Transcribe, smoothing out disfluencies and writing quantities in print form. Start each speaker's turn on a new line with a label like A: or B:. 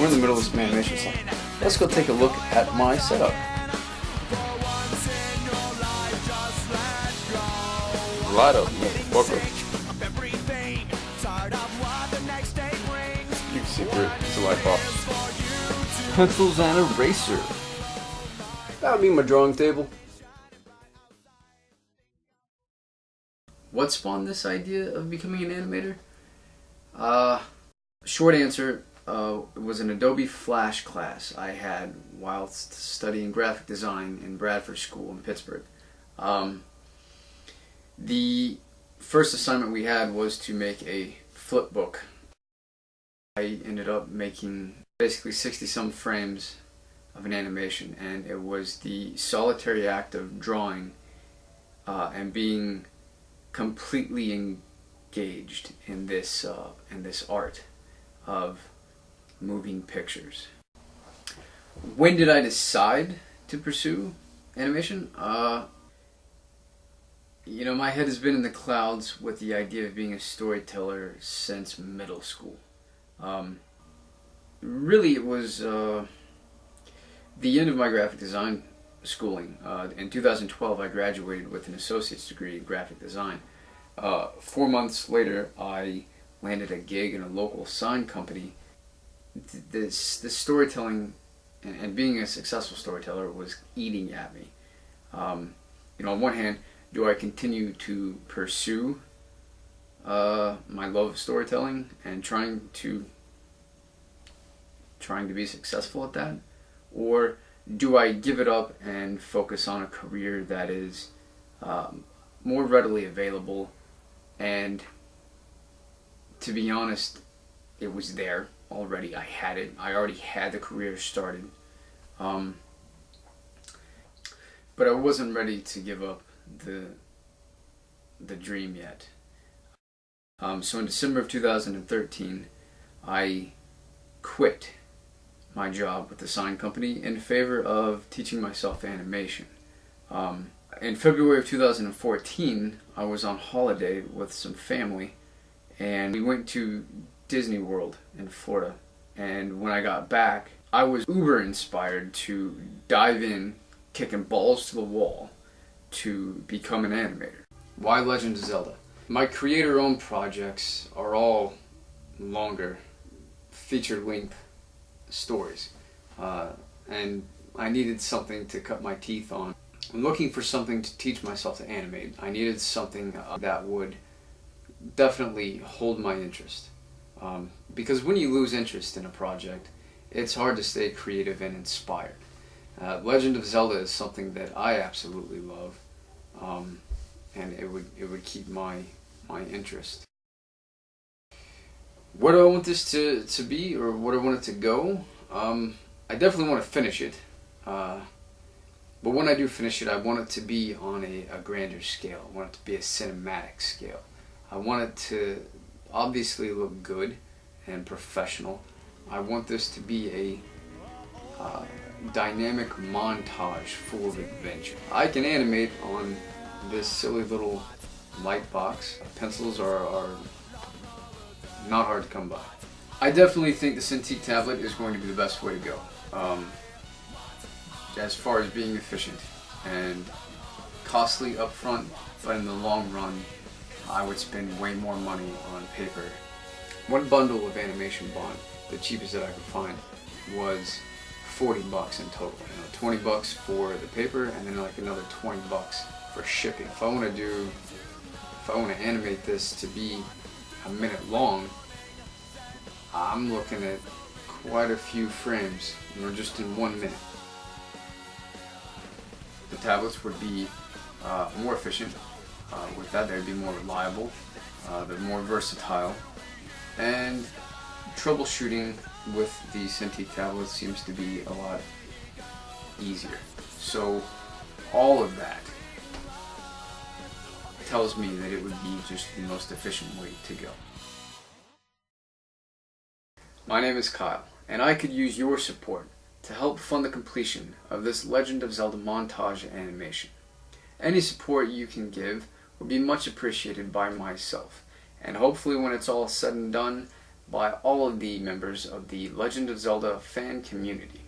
A: we're in the middle of some animation stuff. Let's go take a look at my setup. Light up, motherfucker. You can see through it. It's a light box. Pencils and eraser. That would be my drawing table. What spawned this idea of becoming an animator? Short answer, it was an Adobe Flash class I had whilst studying graphic design in Bradford School in Pittsburgh. The first assignment we had was to make a flip book. I ended up making basically 60-some frames of an animation, and it was the solitary act of drawing and being completely engaged in this art of moving pictures. When did I decide to pursue animation? You know, my head has been in the clouds with the idea of being a storyteller since middle school. Really, it was the end of my graphic design schooling. In 2012, I graduated with an associate's degree in graphic design. 4 months later, I landed a gig in a local sign company. This storytelling and being a successful storyteller was eating at me. You know, on one hand, do I continue to pursue my love of storytelling and trying to be successful at that, or do I give it up and focus on a career that is more readily available? And to be honest, it was there already. I had it. I already had the career started, but I wasn't ready to give up the dream yet. So in December of 2013, I quit my job with the sign company in favor of teaching myself animation. In February of 2014, I was on holiday with some family, and we went to Disney World in Florida. And when I got back, I was uber inspired to dive in, kicking balls to the wall, to become an animator. Why Legend of Zelda? My creator-owned projects are all longer, feature-length stories, and I needed something to cut my teeth on. I'm looking for something to teach myself to animate. I needed something that would definitely hold my interest, because when you lose interest in a project, it's hard to stay creative and inspired. Legend of Zelda is something that I absolutely love, and it would keep my interest. What do I want this to be, or what I want it to go? I definitely want to finish it, but when I do finish it, I want it to be on a grander scale. I want it to be a cinematic scale. I want it to obviously look good and professional. I want this to be a dynamic montage full of adventure. I can animate on this silly little light box. Pencils are not hard to come by. I definitely think the Cintiq tablet is going to be the best way to go. As far as being efficient and costly up front, but in the long run, I would spend way more money on paper. One bundle of animation bond, the cheapest that I could find, was $40 in total. You know, 20 bucks for the paper, and then like another 20 bucks for shipping. If I want to animate this to be a minute long, I'm looking at quite a few frames, you know, just in 1 minute. The tablets would be more efficient. With that, they'd be more reliable. They're more versatile, and troubleshooting with the Cintiq tablets seems to be a lot easier. So all of that tells me that it would be just the most efficient way to go. My name is Kyle, and I could use your support to help fund the completion of this Legend of Zelda montage animation. Any support you can give would be much appreciated by myself, and hopefully when it's all said and done, by all of the members of the Legend of Zelda fan community.